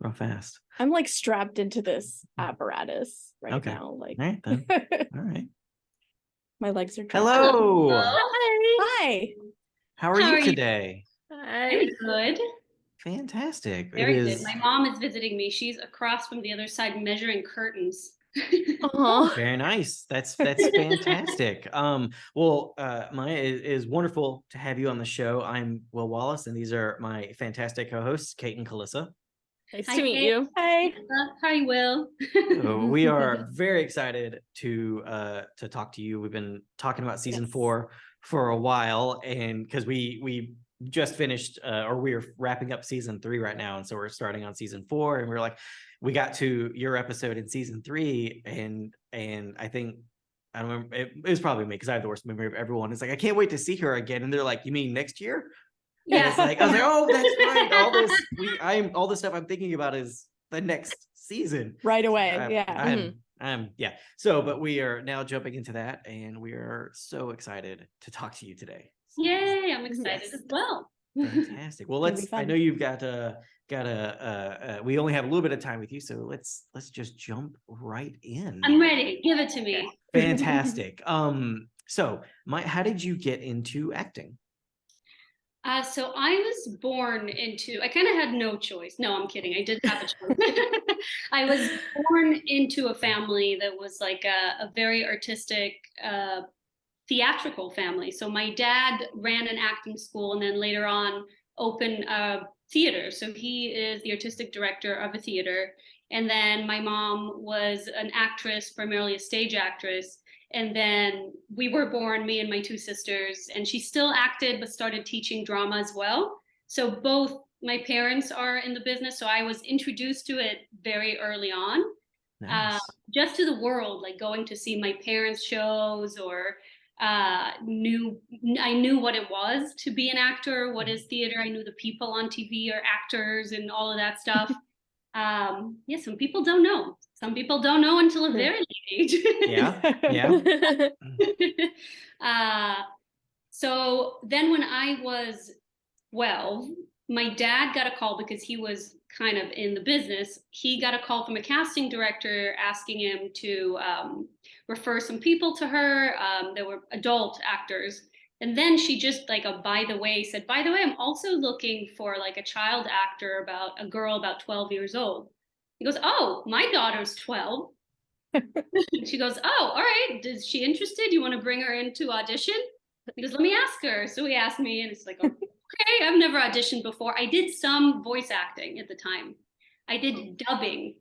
real fast. I'm like strapped into this apparatus right now. Like, all right then. All right. My legs are trapped. Hello. Hi. How are you today? Very good. Fantastic. Very good. My mom is visiting me. She's across from the other side measuring curtains. Very nice. That's fantastic. Well, Maya, is wonderful to have you on the show. I'm Will Wallace, and these are my fantastic co-hosts, Kate and Calissa. Nice to meet you. Hi. Hi, Will. So we are very excited to talk to you. We've been talking about season 4 for a while, and because we just finished or we're wrapping up season 3 right now, and so we're starting on season 4, and we're like, we got to your episode in season 3, and I think I don't remember, it was probably me because I have the worst memory of everyone. It's like, I can't wait to see her again, and they're like, you mean next year? Yeah. It's like, I was like, oh, that's right. All this stuff I'm thinking about is the next season right away. So, but we are now jumping into that, and we are so excited to talk to you today. Yay, I'm excited as well. Fantastic. Well, I know you've got we only have a little bit of time with you, so let's just jump right in. I'm ready. Give it to me. Fantastic. So how did you get into acting? So I was born into, I kind of had no choice. No, I'm kidding. I did have a choice. I was born into a family that was like a very artistic, theatrical family. So my dad ran an acting school and then later on opened a theater. So he is the artistic director of a theater. And then my mom was an actress, primarily a stage actress. And then we were born, me and my 2 sisters, and she still acted, but started teaching drama as well. So both my parents are in the business. So I was introduced to it very early on, just to the world, like going to see my parents' shows, or I knew what it was to be an actor. What is theater? I knew the people on TV are actors and all of that stuff. Some people don't know. Some people don't know until a very late age. So then when I was 12, my dad got a call because he was kind of in the business. He got a call from a casting director asking him to refer some people to her. There were adult actors. And then she just like by the way, said, by the way, I'm also looking for like a child actor, about a girl about 12 years old. He goes, oh, my daughter's 12. She goes, oh, all right. Is she interested? You want to bring her in to audition? He goes, let me ask her. So he asked me, and it's like, okay, I've never auditioned before. I did some voice acting at the time. I did dubbing.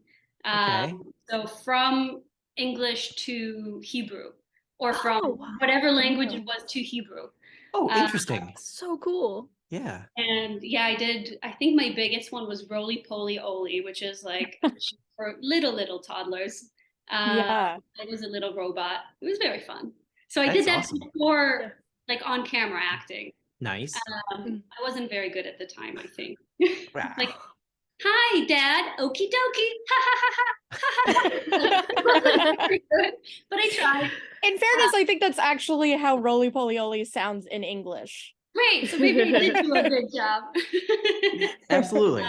So from English to Hebrew, or from whatever language it was to Hebrew. Oh, interesting. So cool. Yeah. And yeah, I did. I think my biggest one was Roly Poly Oly, which is like for little toddlers. I was a little robot. It was very fun. So I did that before, like on camera acting. Nice. I wasn't very good at the time, I think. Like, hi, Dad. Okie dokie. Ha ha ha ha. But I tried. In fairness, I think that's actually how Roly Poly Oly sounds in English. Great. So maybe I did do a good job. Absolutely.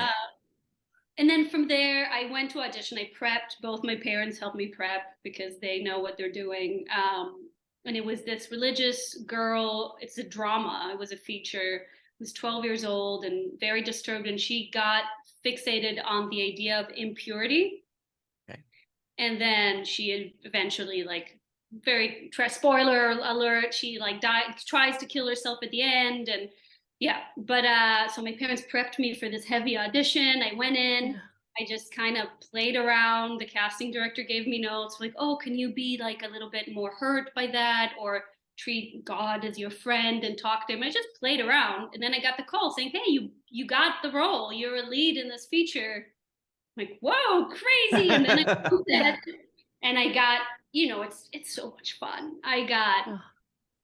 And then from there, I went to audition. I prepped. Both my parents helped me prep because they know what they're doing. And it was this religious girl. It's a drama. It was a feature. Was 12 years old and very disturbed. And she got fixated on the idea of impurity. Okay. And then she eventually, like, very spoiler alert, she like tries to kill herself at the end. And but so my parents prepped me for this heavy audition. I went in, I just kind of played around. The casting director gave me notes like, oh, can you be like a little bit more hurt by that, or treat God as your friend and talk to him. I just played around, and then I got the call saying, hey, you got the role, you're a lead in this feature. I'm like, whoa, crazy. And then I did that, and I got, it's so much fun. I got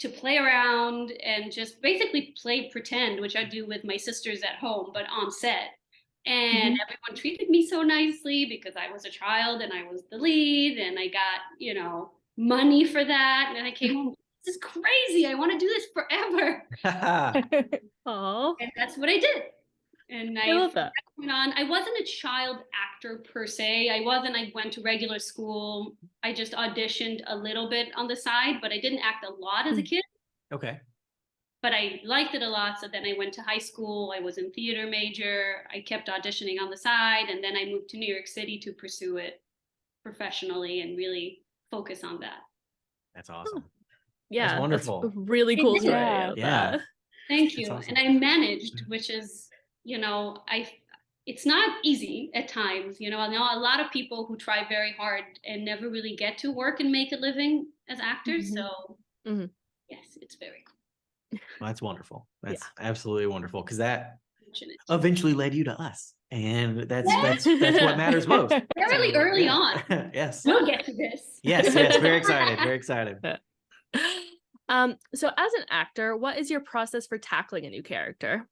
to play around and just basically play pretend, which I do with my sisters at home, but on set. And everyone treated me so nicely because I was a child and I was the lead, and I got, money for that. And I came home, this is crazy. I want to do this forever. And that's what I did. And I love that. went on. I wasn't a child actor per se. I went to regular school. I just auditioned a little bit on the side, but I didn't act a lot as a kid. Okay. But I liked it a lot. So then I went to high school. I was in theater major. I kept auditioning on the side. And then I moved to New York City to pursue it professionally and really focus on that. That's awesome. Yeah, That's wonderful. That's a really cool story. Yeah. I love Yeah. that. Thank That's you. awesome. And I managed, which is, it's not easy at times. I know a lot of people who try very hard and never really get to work and make a living as actors. Mhm. So Mhm. yes, it's very Well, that's wonderful. That's absolutely wonderful, because that fortunate. eventually led you to us, and that's what matters most. Fairly early on. Yes. We'll get to this. Yes. Very excited. Very excited. So as an actor, what is your process for tackling a new character?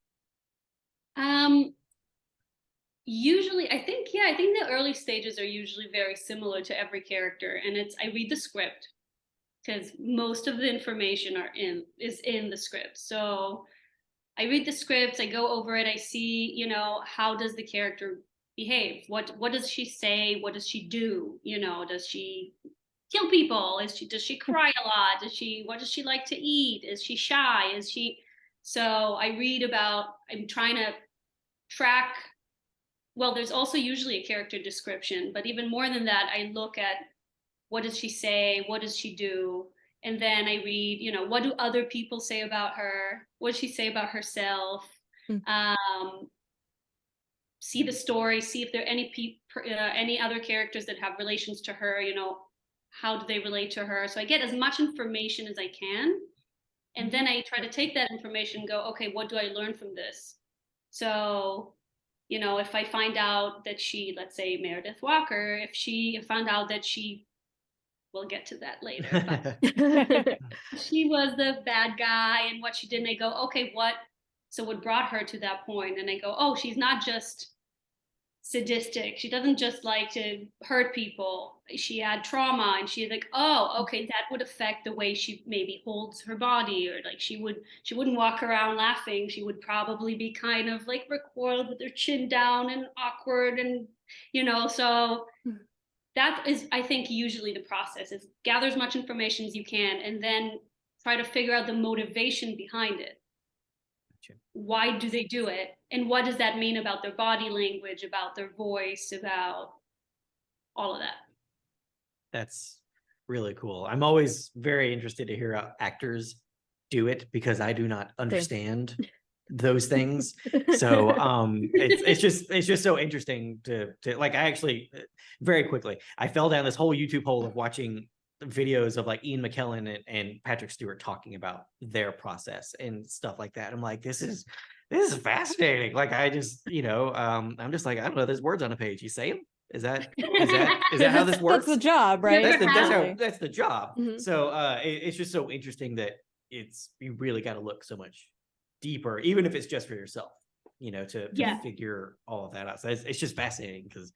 Usually, I think the early stages are usually very similar to every character, and I read the script because most of the information is in the script. So I read the scripts, I go over it, I see, how does the character behave? What does she say? What does she do? Does she kill people? Does she cry a lot? What does she like to eat? Is she shy? So I'm trying to track. Well, there's also usually a character description, but even more than that, I look at what does she say? What does she do? And then I read, what do other people say about her? What does she say about herself? See the story, see if there are any other characters that have relations to her, how do they relate to her? So I get as much information as I can. And then I try to take that information and go, okay, what do I learn from this? So, if I find out that let's say Meredith Walker, if I found out that we'll get to that later, but she was the bad guy and what she did, and I go, okay, what brought her to that point? And I go, oh, she's not just sadistic. She doesn't just like to hurt people. She had trauma, and she's like, oh, okay, that would affect the way she maybe holds her body, or like she wouldn't walk around laughing. She would probably be kind of like recoiled with her chin down and awkward, and so that is, I think, usually the process is gather as much information as you can and then try to figure out the motivation behind it. Gotcha. Why do they do it? And what does that mean about their body language, about their voice, about all of that? That's really cool. I'm always very interested to hear how actors do it, because I do not understand those things. So it's just so interesting to like, I actually very quickly I fell down this whole YouTube hole of watching videos of like Ian McKellen and Patrick Stewart talking about their process and stuff like that. I'm like, this is fascinating. Like, I just, I'm just like, I don't know, there's words on a page. You say them. Is that how this works? That's the job, right? That's the job. Mm-hmm. So it's just so interesting that you really got to look so much deeper, even if it's just for yourself, to figure all of that out. So it's just fascinating, because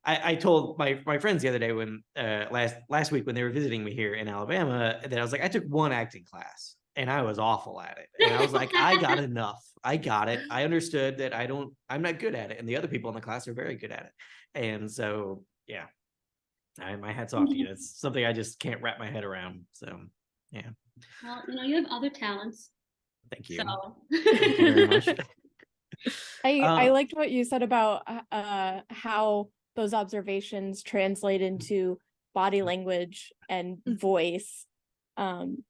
I told my friends the other day when last week when they were visiting me here in Alabama, that I was like, I took one acting class and I was awful at it. And I was like, I got enough. I got it. I understood that I'm not good at it. And the other people in the class are very good at it. And so, yeah, my hat's off to you. It's something I just can't wrap my head around. So, yeah. Well, you have other talents. Thank you. So. Thank you very much. I liked what you said about how those observations translate into body language and voice. And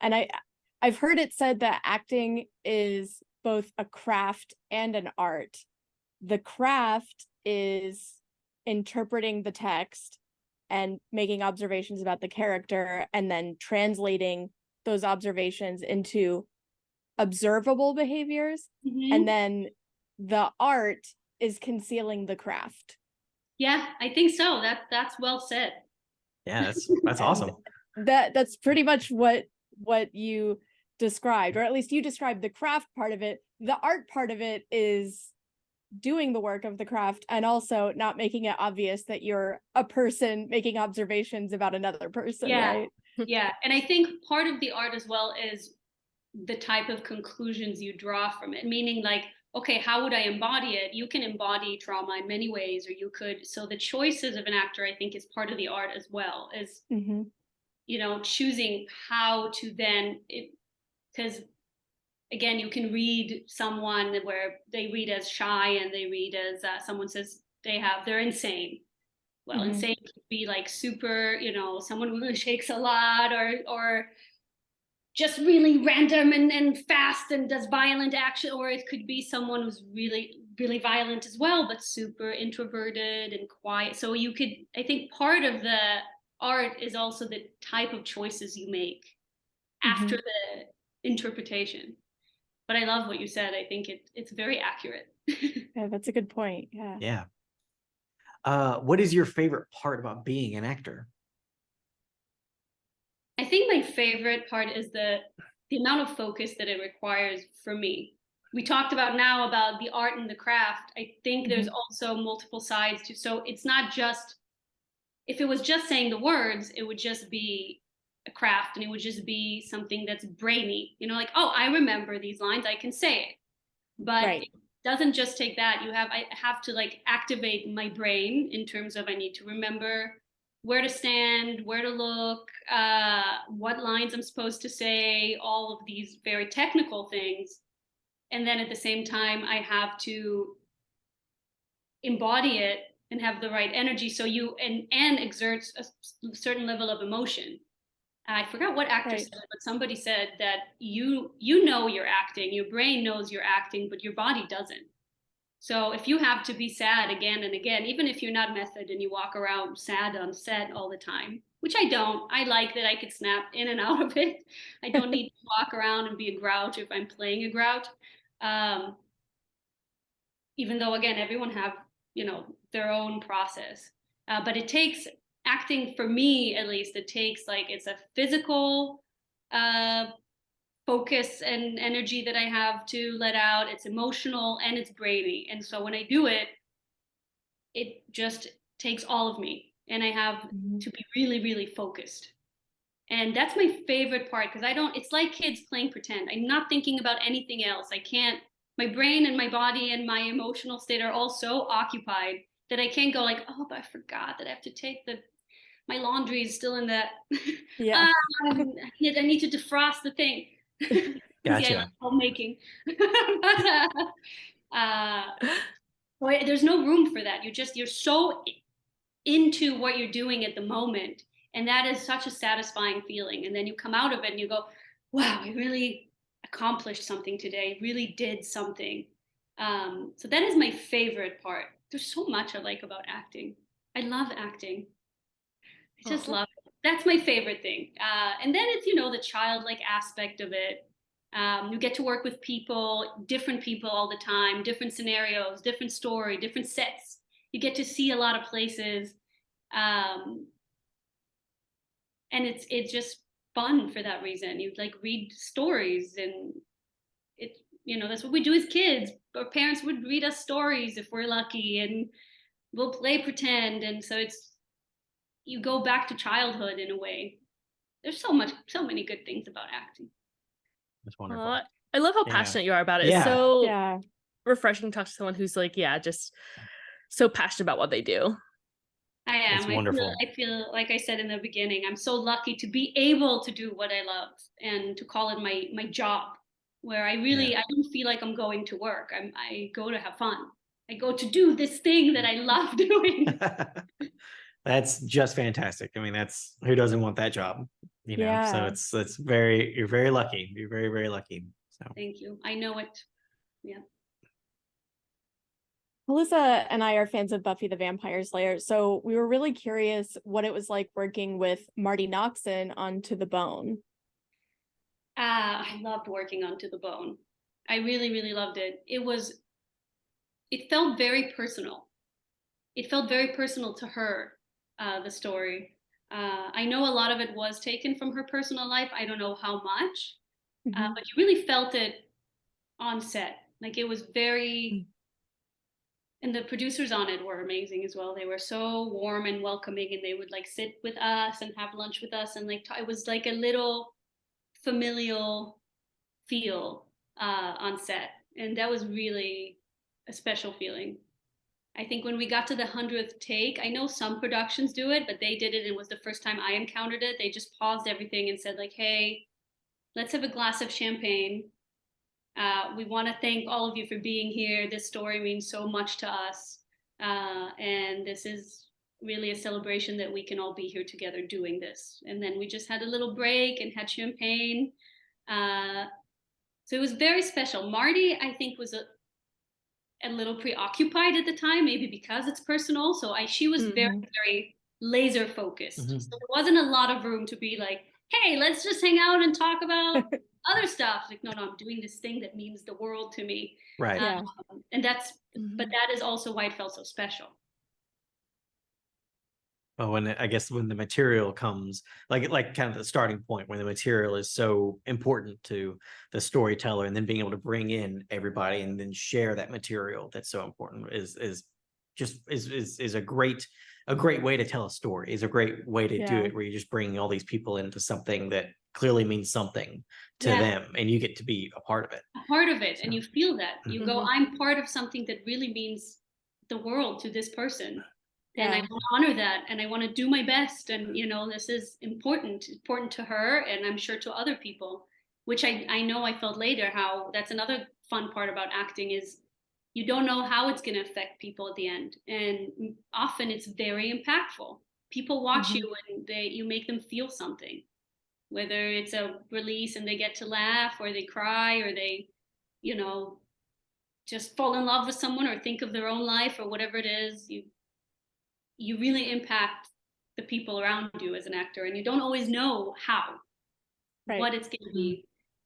I've heard it said that acting is both a craft and an art. The craft is interpreting the text and making observations about the character, and then translating those observations into observable behaviors. And then the art is concealing the craft. Yeah, I think so. That's well said. Yeah, that's awesome. That's pretty much what you described, or at least you described the craft part of it. The art part of it is doing the work of the craft, and also not making it obvious that you're a person making observations about another person. Yeah. Right? Yeah. And I think part of the art as well is the type of conclusions you draw from it, meaning like, okay, how would I embody it? You can embody trauma in many ways, or you could. So the choices of an actor, I think, is part of the art as well, is, choosing how to then, because again, you can read someone where they read as shy and they read as someone says they're insane. Well, insane could be like super, someone who shakes a lot, or just really random and fast and does violent action, or it could be someone who's really, really violent as well, but super introverted and quiet. So I think part of the art is also the type of choices you make after the interpretation. But I love what you said. I think it's very accurate. Yeah, that's a good point. Yeah. Yeah. What is your favorite part about being an actor? I think my favorite part is the amount of focus that it requires for me. We talked about the art and the craft. I think there's also multiple sides to, so it's not just, if it was just saying the words, it would just be a craft and it would just be something that's brainy, like, oh, I remember these lines, I can say it. But it doesn't just take that. I have to like activate my brain in terms of, I need to remember where to stand, where to look, what lines I'm supposed to say, all of these very technical things. And then at the same time, I have to embody it and have the right energy. So and exert a certain level of emotion. I forgot what actor said it, but somebody said that you know you're acting, your brain knows you're acting, but your body doesn't. So if you have to be sad again and again, even if you're not method and you walk around sad on set all the time, which I don't, I like that I could snap in and out of it. I don't need to walk around and be a grouch if I'm playing a grouch. Even though, again, everyone have, their own process. But it takes acting, for me at least, it takes it's a physical focus and energy that I have to let out. It's emotional and it's brainy. And so when I do it, it just takes all of me, and I have to be really, really focused. And that's my favorite part, because it's like kids playing pretend. I'm not thinking about anything else. My brain and my body and my emotional state are all so occupied that I can't go like, oh, but I forgot that I have to take my laundry is still in that. Yeah. I need to defrost the thing. Gotcha. I love homemaking. There's no room for that. You're so into what you're doing at the moment. And that is such a satisfying feeling. And then you come out of it and you go, wow, I really accomplished something today. I really did something. So that is my favorite part. There's so much I like about acting. I love acting. I just love it. That's my favorite thing. And then it's, the childlike aspect of it. You get to work with different people all the time, different scenarios, different story, different sets. You get to see a lot of places. And it's just fun for that reason. You read stories, and that's what we do as kids. Our parents would read us stories if we're lucky, and we'll play pretend. And so you go back to childhood in a way. There's so many good things about acting. That's wonderful. I love how passionate you are about it. It's so refreshing to talk to someone who's just so passionate about what they do. I am. It's wonderful. I feel like I said in the beginning, I'm so lucky to be able to do what I love and to call it my job, where I don't feel like I'm going to work. I go to have fun. I go to do this thing that I love doing. That's just fantastic. I mean, who doesn't want that job? So you're very lucky. You're very, very lucky. So thank you. I know it. Yeah. Melissa and I are fans of Buffy the Vampire Slayer, so we were really curious what it was like working with Marti Noxon on To the Bone. I loved working on To the Bone. I really, really loved it. It felt very personal. It felt very personal to her, the story. I know a lot of it was taken from her personal life. I don't know how much, but you really felt it on set. It was very... And the producers on it were amazing as well. They were so warm and welcoming, and they would sit with us and have lunch with us, and it was a little familial feel on set. And that was really a special feeling. I think when we got to the 100th take, I know some productions do it, but they did it. It was the first time I encountered it. They just paused everything and said like, hey, let's have a glass of champagne. We want to thank all of you for being here. This story means so much to us. And this is really a celebration that we can all be here together doing this. And then we just had a little break and had champagne. So it was very special. Marty, I think, was a little preoccupied at the time, maybe because it's personal. So she was very, very laser focused. So there wasn't a lot of room to be like, hey, let's just hang out and talk about other stuff. Like, no, I'm doing this thing that means the world to me. Right. And that's, but that is also why it felt so special. Oh, and I guess when the material comes, like kind of the starting point, when the material is so important to the storyteller, and then being able to bring in everybody and then share that material that's so important is a great way to tell a story. Is a great way to do it, where you're just bringing all these people into something that clearly means something to them, and you get to be a part of it. A part of it, so. And you feel that. You go, I'm part of something that really means the world to this person. And I want to honor that, and I want to do my best. And, this is important to her, and I'm sure to other people, which I know I felt later how that's another fun part about acting is you don't know how it's going to affect people at the end. And often it's very impactful. People watch you and you make them feel something, whether it's a release and they get to laugh, or they cry, or they, just fall in love with someone, or think of their own life, or whatever it is. You really impact the people around you as an actor, and you don't always know how, what it's going to be.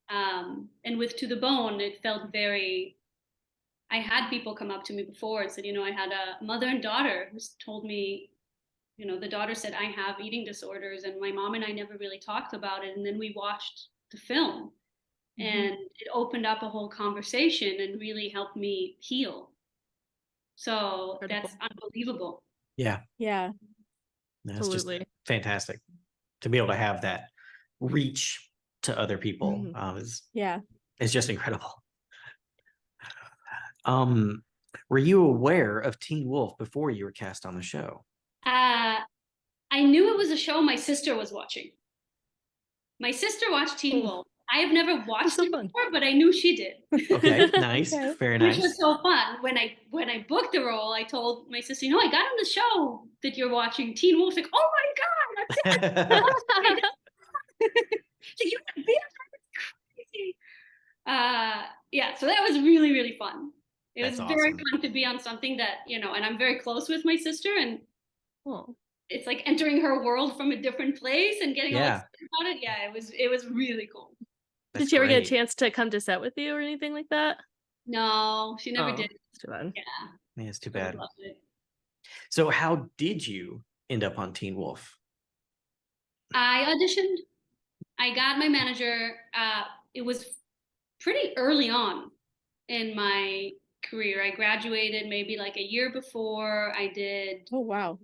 And with To the Bone, it felt very, I had people come up to me before and said, I had a mother and daughter who told me, the daughter said, I have eating disorders, and my mom and I never really talked about it. And then we watched the film, and it opened up a whole conversation and really helped me heal. So that's unbelievable. Yeah. That's Absolutely. just fantastic to be able to have that reach to other people. It's just incredible. Were you aware of Teen Wolf before you were cast on the show? I knew it was a show my sister was watching. My sister watched Teen Wolf. I have never watched it before, but I knew she did. Okay, nice. Very nice. Which was so fun. When I booked the role, I told my sister, I got on the show that you're watching, Teen Wolf. Like, oh my God, that's it. So you can be crazy. So that was really, really fun. It was very fun to be on something that, and I'm very close with my sister, and it's like entering her world from a different place and getting all excited about it. Yeah, it was really cool. Did she ever get a chance to come to set with you or anything like that? No, she never did. It's too bad. Yeah, it's too bad. So how did you end up on Teen Wolf? I auditioned. I got my manager. It was pretty early on in my career. I graduated maybe like a year before. I did. Oh, wow.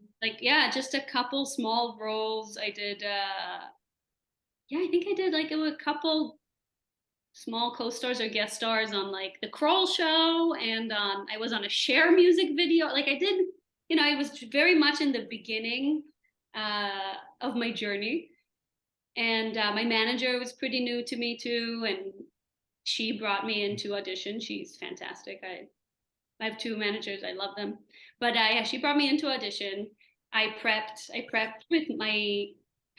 Just a couple small roles. I did. I think I did a couple small co-stars or guest stars on the Kroll Show, and I was on a Cher music video. I did, I was very much in the beginning of my journey, and my manager was pretty new to me too, and she brought me in to audition. She's fantastic. I have two managers. I love them, but she brought me into audition. I prepped with my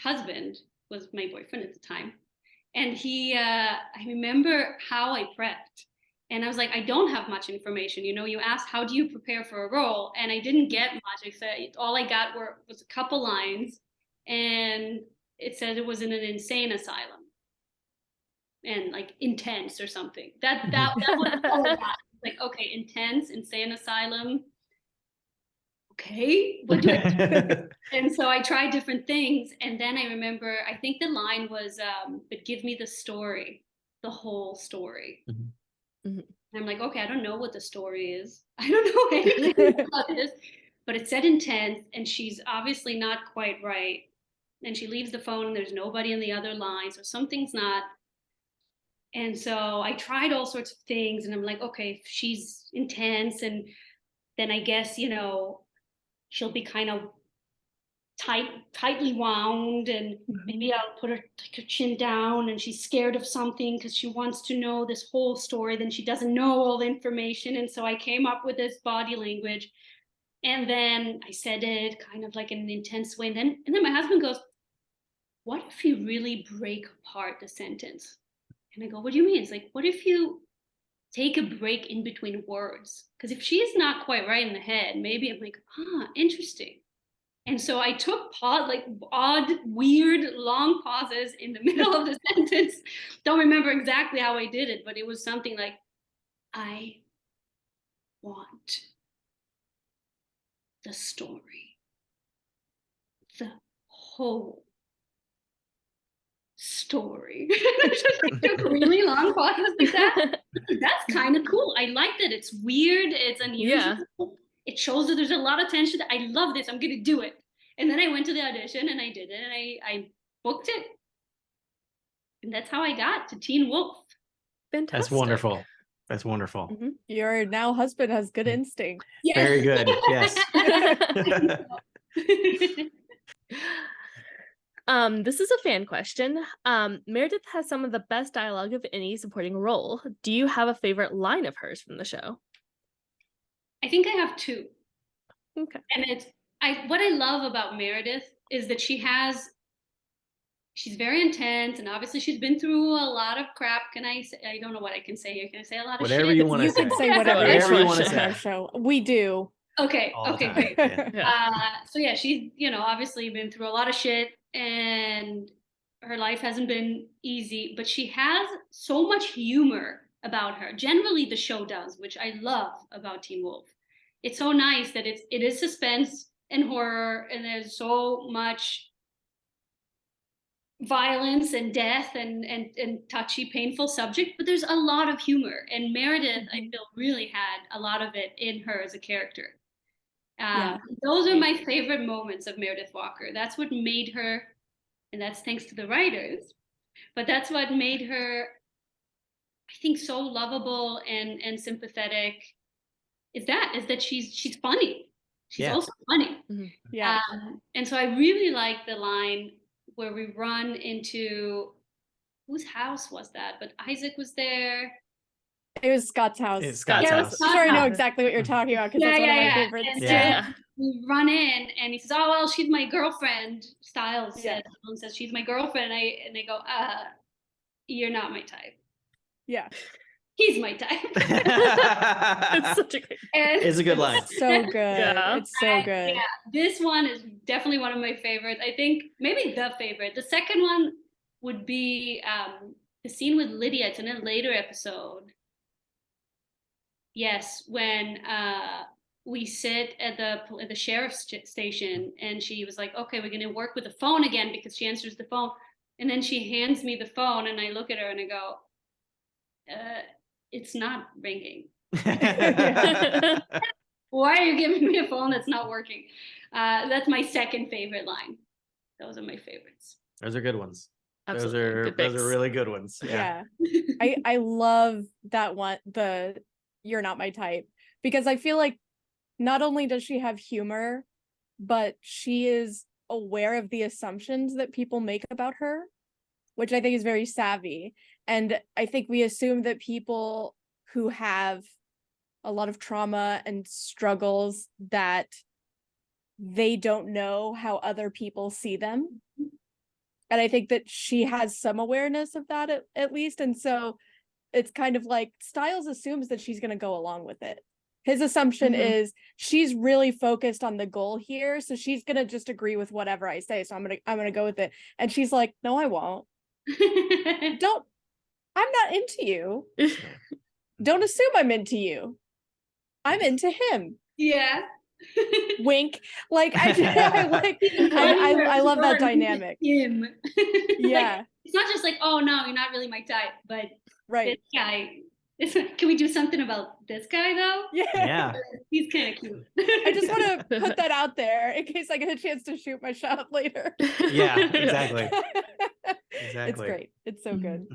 husband, was my boyfriend at the time. And I remember how I prepped, and I was like, I don't have much information. You asked, how do you prepare for a role? And I didn't get much, except all I got was a couple lines, and it said it was in an insane asylum and intense or something. That was all I got. Okay, intense, insane asylum. Okay, what do I do? And so I tried different things, and then I remember, I think the line was, but give me the story, the whole story. And I'm like, okay, I don't know what the story is. I don't know anything about this, but it said intense, and she's obviously not quite right. And she leaves the phone, and there's nobody in the other line, so something's not And so I tried all sorts of things, and I'm like, okay, if she's intense, and then I guess, she'll be kind of tightly wound, and maybe I'll put her chin down, and she's scared of something because she wants to know this whole story, then she doesn't know all the information. And so I came up with this body language, and then I said it kind of like in an intense way, and then my husband goes, what if you really break apart the sentence? And I go, what do you mean? It's like, what if you take a break in between words? Because if she's not quite right in the head, maybe I'm like, interesting. And so I took odd, weird, long pauses in the middle of the sentence. Don't remember exactly how I did it, but it was something like, I want the story, the whole story. Took really long pauses like that. That's kind of cool. I liked it. It's weird. It's unusual. Yeah. It shows that there's a lot of tension. I love this. I'm going to do it. And then I went to the audition and I did it, and I booked it. And that's how I got to Teen Wolf. Fantastic. That's wonderful. That's wonderful. Mm-hmm. Your now husband has good instinct. Yes. Very good. Yes. This is a fan question. Meredith has some of the best dialogue of any supporting role. Do you have a favorite line of hers from the show? I think I have two. Okay. And what I love about Meredith is that she's very intense, and obviously she's been through a lot of crap. I don't know what I can say here. Can I say a lot of whatever shit? You want to say. You can say whatever you want to say on our show. We do. Okay. Okay, great. Yeah. So yeah, she's, obviously been through a lot of shit, and her life hasn't been easy, but she has so much humor about her. Generally the show does, which I love about Teen Wolf. It's so nice that it is suspense and horror, and there's so much violence and death and touchy, painful subject, but there's a lot of humor. And Meredith, I feel, really had a lot of it in her as a character. Those are my favorite moments of Meredith Walker. That's what made her, and that's thanks to the writers, but that's what made her, I think, so lovable and sympathetic. Is that she's funny. She's also funny. Mm-hmm. Yeah. And so I really like the line where we run into, whose house was that? But Isaac was there. It was Scott's house. It's Scott's house. I'm sure I know exactly what you're talking about, because that's one of my favorites. And we run in, and he says, "Oh well, she's my girlfriend." Styles says, "She's my girlfriend," and they go, "You're not my type." Yeah. He's my type. It's such a great. It's a good line. So good. Yeah. It's so good. Yeah, this one is definitely one of my favorites. I think maybe the favorite. The second one would be the scene with Lydia. It's in a later episode. Yes, when we sit at the sheriff's station, and she was like, "Okay, we're going to work with the phone again," because she answers the phone, and then she hands me the phone, and I look at her and I go, "It's not ringing." Why are you giving me a phone that's not working? That's my second favorite line. Those are my favorites. Those are good ones. Absolutely. Those are really good ones. Yeah. I love that one, the "you're not my type," because I feel like not only does she have humor, but she is aware of the assumptions that people make about her, which I think is very savvy. And I think we assume that people who have a lot of trauma and struggles, that they don't know how other people see them. And I think that she has some awareness of that at least. And so it's kind of like Styles assumes that she's going to go along with it. His assumption is she's really focused on the goal here, so she's going to just agree with whatever I say. So I'm going to go with it. And she's like, "No, I won't." I'm not into you. Don't assume I'm into you. I'm into him. Yeah. Wink. Like I love that dynamic. Him. Yeah. Like, it's not just like, "Oh no, you're not really my type," but right. This guy. Can we do something about this guy though? Yeah. He's kind of cute. I just want to put that out there in case I get a chance to shoot my shot later. Yeah, exactly. It's great. It's so good.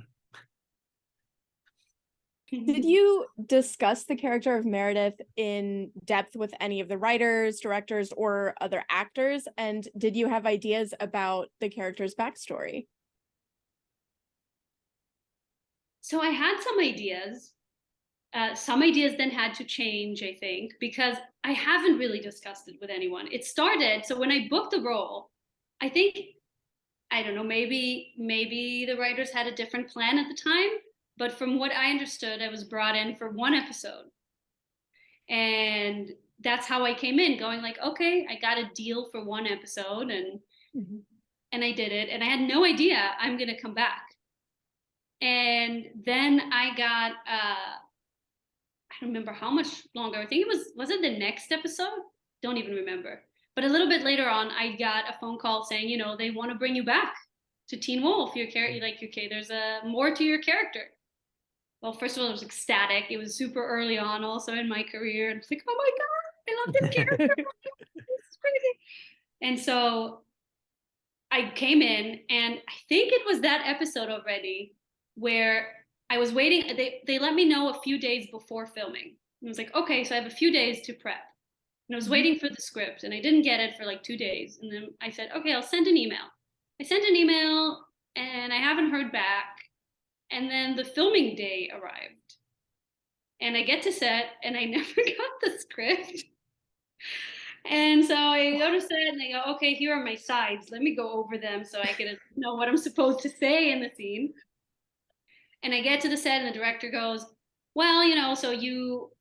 Did you discuss the character of Meredith in depth with any of the writers, directors, or other actors? And did you have ideas about the character's backstory? So I had some ideas. Some ideas then had to change, I think, because I haven't really discussed it with anyone. It started, so when I booked the role, I think, I don't know, maybe the writers had a different plan at the time, but from what I understood, I was brought in for one episode. And that's how I came in, going like, okay, I got a deal for one episode, and and I did it, and I had no idea I'm gonna come back. And then I got I don't remember how much longer. I think was it the next episode? Don't even remember. But a little bit later on, I got a phone call saying, you know, they want to bring you back to Teen Wolf. Your character, like, okay, there's a more to your character. Well, first of all, I was ecstatic. It was super early on, also in my career, and it's like, oh my god, I love this character. This is crazy. And so I came in, and I think it was that episode already where I was waiting. They let me know a few days before filming. And I was like, okay, so I have a few days to prep. And I was waiting for the script, and I didn't get it for like 2 days. And then I said, okay, I'll send an email. I sent an email, and I haven't heard back. And then the filming day arrived. And I get to set, and I never got the script. And so I go to set, and they go, okay, here are my sides. Let me go over them so I can know what I'm supposed to say in the scene. And I get to the set, and the director goes, well, you know, so you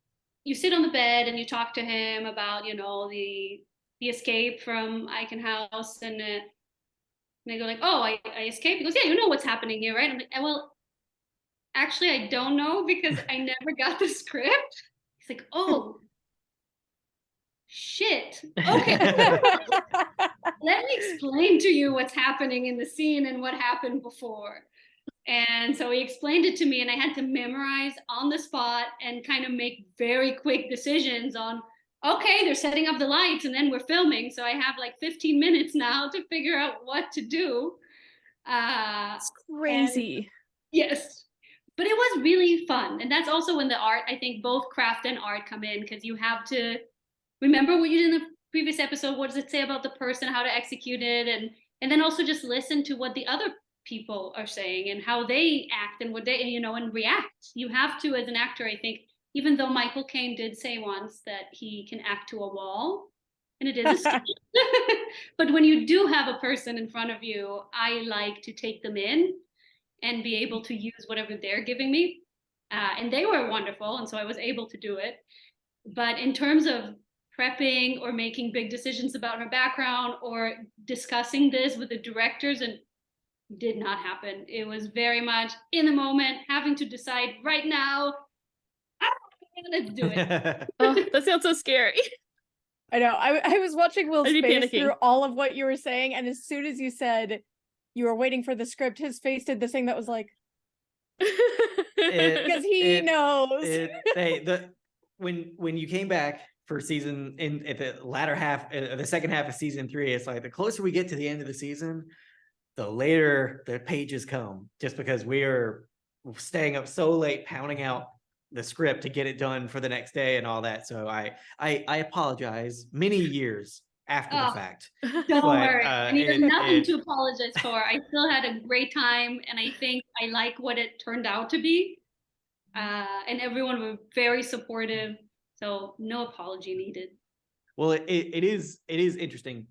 sit on the bed and you talk to him about, you know, the escape from Icon House, and they go like, oh, I escaped. He goes, yeah, you know what's happening here, right? I'm like, well, actually, I don't know, because I never got the script. He's like, oh, shit. Okay. Let me explain to you what's happening in the scene and what happened before. And so he explained it to me, and I had to memorize on the spot and kind of make very quick decisions on, okay, they're setting up the lights and then we're filming. So I have like 15 minutes now to figure out what to do. It's crazy. Yes. But it was really fun. And that's also when the art, I think both craft and art come in, because you have to remember what you did in the previous episode. What does it say about the person, how to execute it? And then also just listen to what the other people are saying and how they act and what they, you know, and react. You have to, as an actor, I think, even though Michael Caine did say once that he can act to a wall, and it is a skill. But when you do have a person in front of you, I like to take them in and be able to use whatever they're giving me. And they were wonderful, and so I was able to do it. But in terms of prepping or making big decisions about her background or discussing this with the directors, and did not happen. It was very much in the moment, having to decide right now, let's do it. Oh, that sounds so scary. I know. I was watching Will's I'd be face panicking through all of what you were saying, and as soon as you said you were waiting for the script, his face did this thing that was like, because he knows. When you came back for season at the latter half, the second half of season 3, it's like the closer we get to the end of the season, the later the pages come, just because we are staying up so late pounding out the script to get it done for the next day and all that. So I apologize many years after the fact. Don't worry. And there's nothing to apologize for. I still had a great time, and I think I like what it turned out to be. And everyone were very supportive, so no apology needed. Well, it is interesting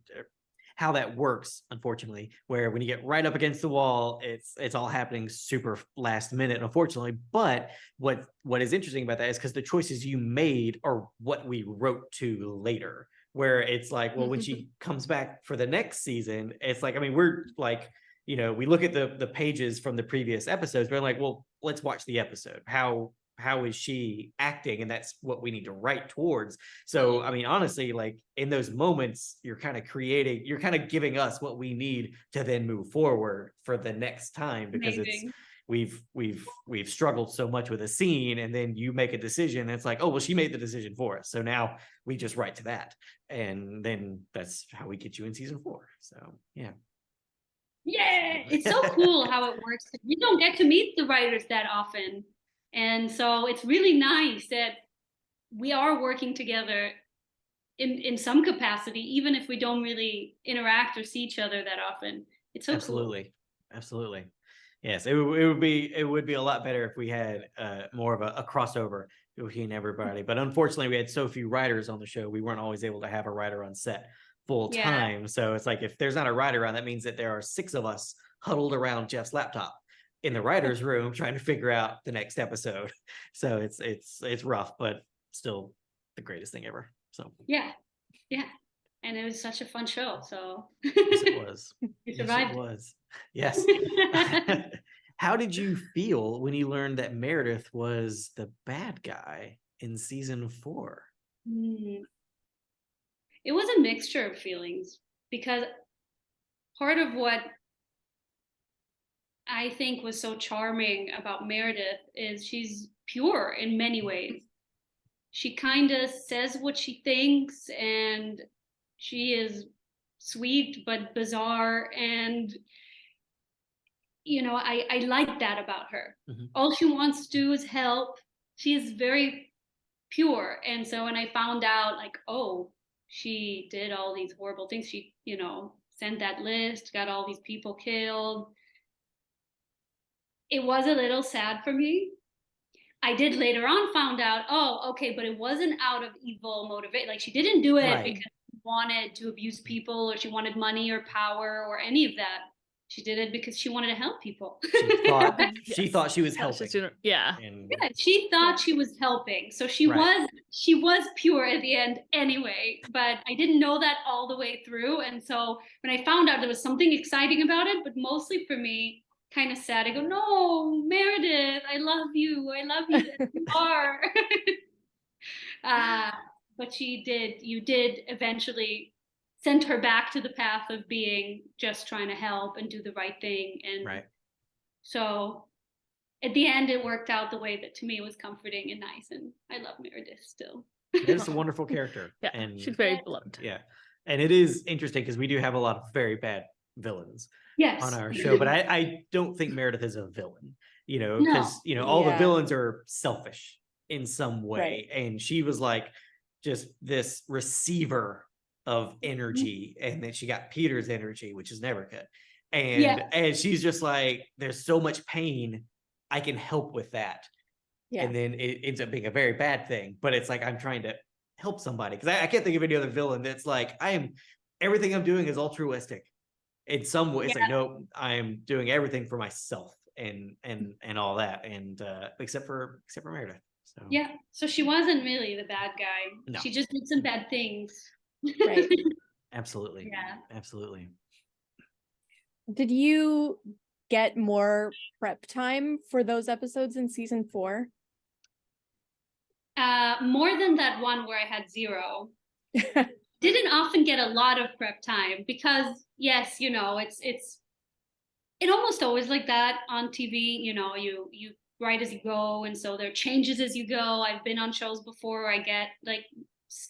how that works, unfortunately, where when you get right up against the wall, it's all happening super last minute, unfortunately. But what is interesting about that is because the choices you made are what we wrote to later, where it's like, well, when she comes back for the next season, it's like, I mean, we're like, you know, we look at the pages from the previous episodes, we're like, well, let's watch the episode. How is she acting? And that's what we need to write towards. So, I mean, honestly, like in those moments, you're kind of giving us what we need to then move forward for the next time, because we've struggled so much with a scene, and then you make a decision. And it's like, oh, well, she made the decision for us. So now we just write to that. And then that's how we get you in season 4. So, yeah. Yeah, it's so cool how it works. We don't get to meet the writers that often. And so it's really nice that we are working together in some capacity, even if we don't really interact or see each other that often. It's so Absolutely. Absolutely. Yes, it would be a lot better if we had more of a crossover between everybody. But unfortunately, we had so few writers on the show, we weren't always able to have a writer on set full Yeah. time. So it's like if there's not a writer on, that means that there are 6 of us huddled around Jeff's laptop in the writer's room trying to figure out the next episode. So it's rough, but still the greatest thing ever. So Yeah. And it was such a fun show. So yes, it was. we Yes, survived. it was. Yes. How did you feel when you learned that Meredith was the bad guy in season 4? It was a mixture of feelings, because part of what I think was so charming about Meredith is she's pure in many ways. She kind of says what she thinks, and she is sweet but bizarre, and I like that about her. Mhm. All she wants to do is help. She is very pure. And so when I found out, like, oh, she did all these horrible things, she sent that list, got all these people killed, it was a little sad for me. I did later on found out, oh, okay, but it wasn't out of evil motivation. Like, she didn't do it Right. because she wanted to abuse people, or she wanted money or power or any of that. She did it because she wanted to help people. She thought she was Yeah, helping. yeah. And Yeah, she thought she was helping. So she Right. was pure at the end anyway, but I didn't know that all the way through. And so when I found out, there was something exciting about it, but mostly for me, kind of sad. I go, no, Meredith, I love you as you are. But you did eventually send her back to the path of being just trying to help and do the right thing. And right. so at the end, it worked out the way that to me was comforting and nice. And I love Meredith still. It's a wonderful character. Yeah, And she's very beloved. yeah. And it is interesting because we do have a lot of very bad villains Yes. on our show, but I don't think Meredith is a villain, No. because all the Yeah. villains are selfish in some way. Right. And she was like just this receiver of energy, and then she got Peter's energy, which is never good. And Yeah. and she's just like, there's so much pain, I can help with that. Yeah. And then it ends up being a very bad thing, but it's like, I'm trying to help somebody, because I can't think of any other villain that's like, everything I'm doing is altruistic in some way. It's like, no, I'm doing everything for myself and all that, and except for Meredith. So Yeah. So she wasn't really the bad guy. No. She just did some bad things. Right. absolutely. Yeah. Absolutely. Did you get more prep time for those episodes in season 4? More than that one where I had 0. Didn't often get a lot of prep time because, yes, it's almost always like that on TV. You write as you go, and so there are changes as you go. I've been on shows before where I get like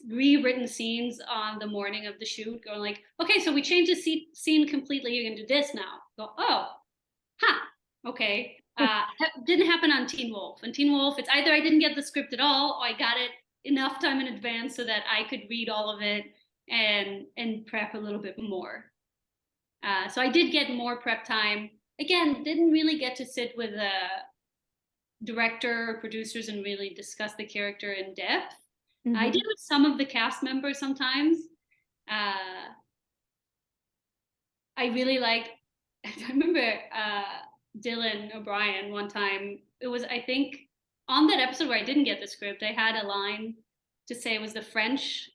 rewritten scenes on the morning of the shoot, going like, okay, so we changed the scene completely, you're gonna do this now. Go, oh, okay. Didn't happen on Teen Wolf. On Teen Wolf, it's either I didn't get the script at all, or I got it enough time in advance so that I could read all of it and prep a little bit more. So I did get more prep time. Again, didn't really get to sit with a director or producers and really discuss the character in depth. I did with some of the cast members sometimes. I really like, I remember Dylan O'Brien one time. It was, I think, on that episode where I didn't get the script, I had a line to say. It was the French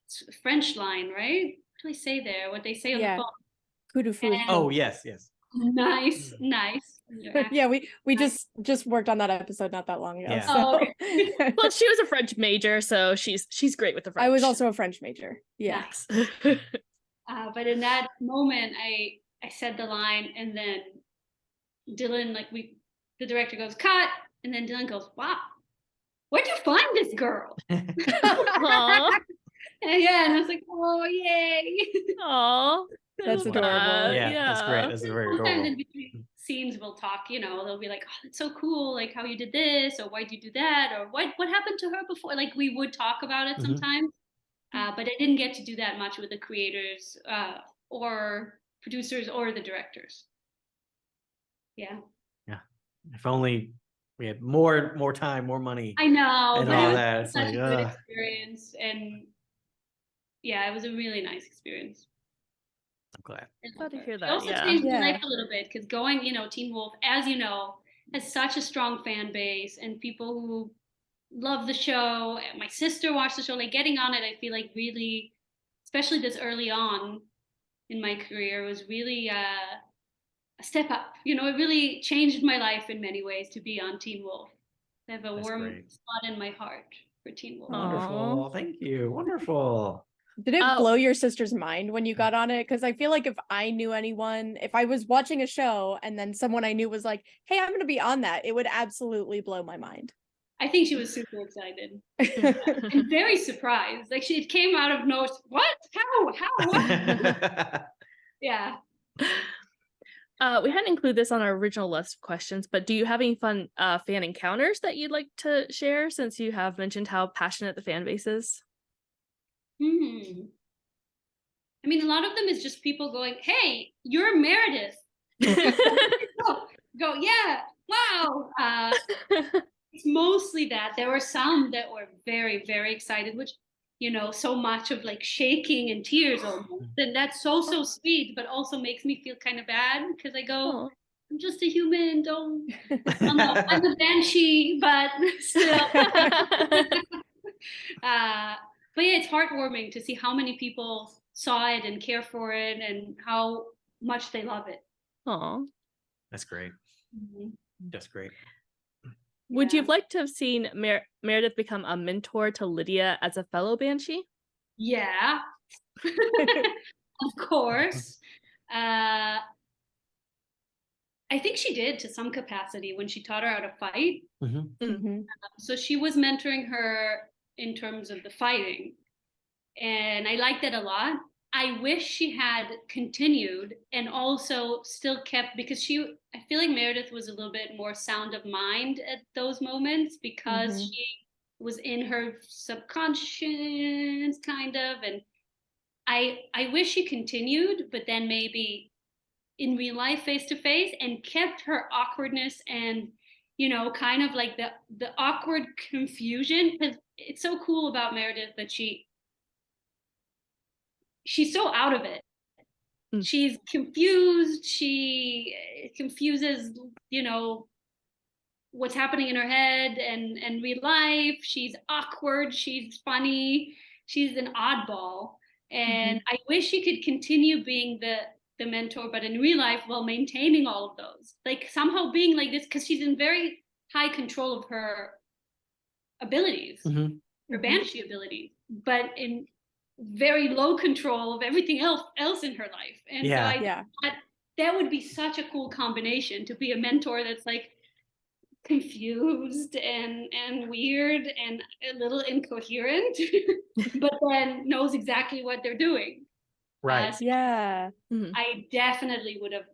line, right? What do I say there? What they say on the phone? Coup de foudre. Oh, yes. Nice. Yeah, we just worked on that episode not that long ago. Yeah. So. Oh, okay. Well, she was a French major, so she's great with the French. I was also a French major. Yeah. Nice. But in that moment, I said the line, and then Dylan, the director goes, cut, and then Dylan goes, wow, where'd you find this girl? Aww. And I was like, oh, yay. Aww. That's Love adorable. that. Yeah, that's great. That's very Sometimes adorable. in between scenes we'll talk, they'll be like, oh, that's so cool, like how you did this, or why'd you do that, or what happened to her before, like we would talk about it Mhm. sometimes. But I didn't get to do that much with the creators or producers or the directors. Yeah. If only we had more time, more money. I know, And but all it was that. It's such like, a good ugh. experience, and yeah, it was a really nice experience. I'm glad. Glad to hear It that. also Yeah. changed my Yeah. life a little bit because going, Teen Wolf, as you know, has such a strong fan base and people who love the show. My sister watched the show, like getting on it, I feel like really, especially this early on in my career, was really a step up. It really changed my life in many ways to be on Teen Wolf. I have a That's warm great. spot in my heart for Teen Wolf. Wonderful. Thank you. Wonderful. Did it Oh. blow your sister's mind when you got on it? Because I feel like if I knew anyone, if I was watching a show and then someone I knew was like, hey, I'm going to be on that, it would absolutely blow my mind. I think she was super excited and very surprised. Like it came out of nowhere. What? How? What? Yeah. We hadn't included this on our original list of questions, but do you have any fun fan encounters that you'd like to share, since you have mentioned how passionate the fan base is? I mean, a lot of them is just people going, "Hey, you're Meredith." Go, yeah, wow. It's mostly that. There were some that were very, very excited, which, so much of like shaking and tears almost. And that's so sweet, but also makes me feel kind of bad because I go, Aw. I'm just a human. Don't. I'm a banshee, but still. But yeah, it's heartwarming to see how many people saw it and care for it and how much they love it. Aw. That's great. That's great. Would you Yeah. have liked to have seen Meredith become a mentor to Lydia as a fellow Banshee? Yeah, of course. I think she did to some capacity when she taught her how to fight. Mhm. So she was mentoring her in terms of the fighting. And I liked that a lot. I wish she had continued and also still kept, because I feel like Meredith was a little bit more sound of mind at those moments because Mhm. she was in her subconscious kind of. And I wish she continued, but then maybe in real life face to face and kept her awkwardness and kind of like the awkward confusion, because it's so cool about Meredith that she's so out of it. She's confused, she confuses what's happening in her head and real life. She's awkward, she's funny, she's an oddball. And I wish she could continue being the mentor, but in real life while maintaining all of those, like somehow being like this, because she's in very high control of her abilities, her banshee abilities, but in very low control of everything else in her life. And so I that would be such a cool combination, to be a mentor that's like confused and weird and a little incoherent but then knows exactly what they're doing. Right. So Yeah. I definitely would have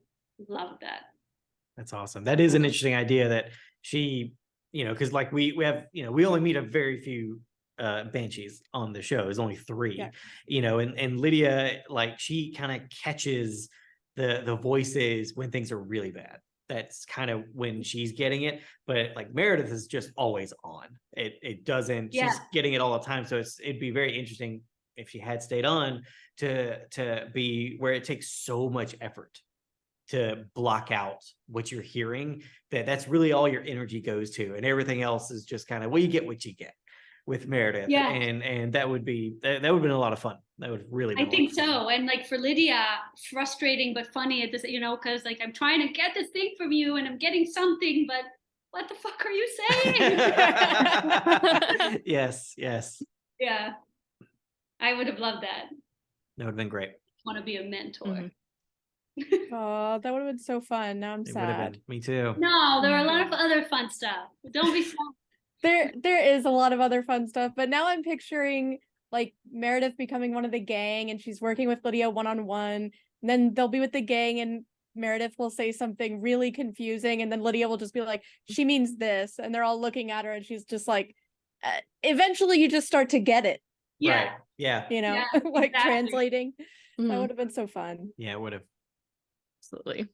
loved that. That's awesome. That is an interesting idea that she, because like we have, we only meet a very few banshees on the show. There's only 3, and Lydia, like, she kind of catches the voices when things are really bad. That's kind of when she's getting it. But like Meredith is just always on. It doesn't, she's getting it all the time. So it'd be very interesting if she had stayed on to be where it takes so much effort to block out what you're hearing, that's really all your energy goes to, and everything else is just kind of, well, you get what you get with Meredith. And that would have been a lot of fun. That would really I think so. And like for Lydia, frustrating but funny at this, because like I'm trying to get this thing from you and I'm getting something, but what the fuck are you saying? Yes. Yeah, I would have loved that. That would have been great. Want to be a mentor. Oh, that would have been so fun. Now I'm sad. Me too. No, there are a lot of other fun stuff. Don't be sad. There is a lot of other fun stuff, but now I'm picturing like Meredith becoming one of the gang and she's working with Lydia one-on-one. And then they'll be with the gang and Meredith will say something really confusing, and then Lydia will just be like, she means this, and they're all looking at her and she's just like, eventually you just start to get it, Yeah. Right. Yeah. you know, Yeah, like exactly. translating. That Mhm. would have been so fun. Yeah, it would have. Absolutely.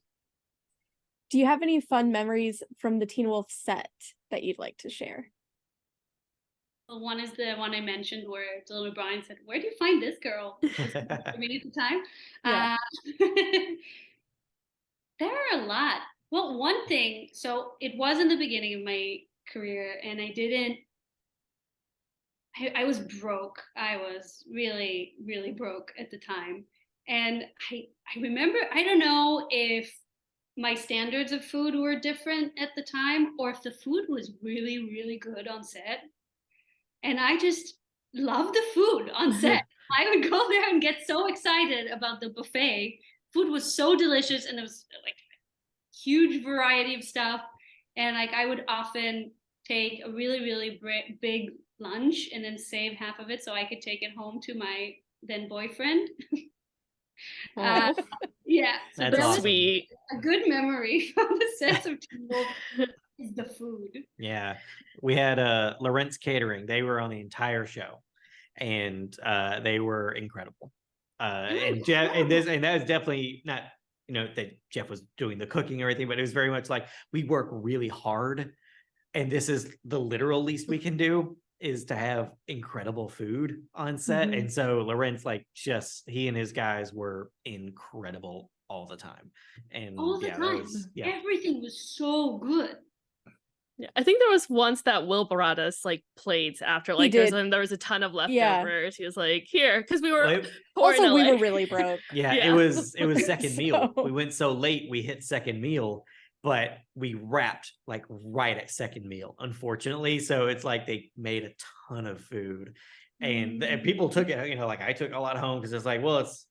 Do you have any fun memories from the Teen Wolf set that you'd like to share? Well, one is the one I mentioned where Dylan O'Brien said, "Where do you find this girl?" I mean, at the time. Yeah. There are a lot. Well, one thing, so it was in the beginning of my career, and I was broke. I was really, really broke at the time. And I remember, I don't know if my standards of food were different at the time or if the food was really, really good on set. And I just loved the food on set. I would go there and get so excited about the buffet. Food was so delicious, and it was like huge variety of stuff. And like I would often take a really, really big lunch and then save half of it so I could take it home to my then boyfriend. Oh. Yeah, so That's that was awesome. Sweet. a good memory from the sets of Teen Wolf is the food. Yeah. We had Lawrence Catering. They were on the entire show, and they were incredible. And Jeff, and that was definitely not, that Jeff was doing the cooking or anything, but it was very much like we work really hard, and this is the literal least we can do is to have incredible food on set. Mhm. And so Lawrence, like, just he and his guys were incredible all the time. And All the yeah, time. that was, yeah. Everything was so good. Yeah, I think there was once that Will brought us like plates after, like did. there was a ton of Yeah. leftovers. He was like, "Here," because we were Well, poor in Also, we LA. were really broke. Yeah, Yeah. it was second meal. So- We went so late, we hit second meal, but we wrapped like right at second meal, unfortunately. So it's like they made a ton of food, and people took it. Like I took a lot home because it's like, well, it's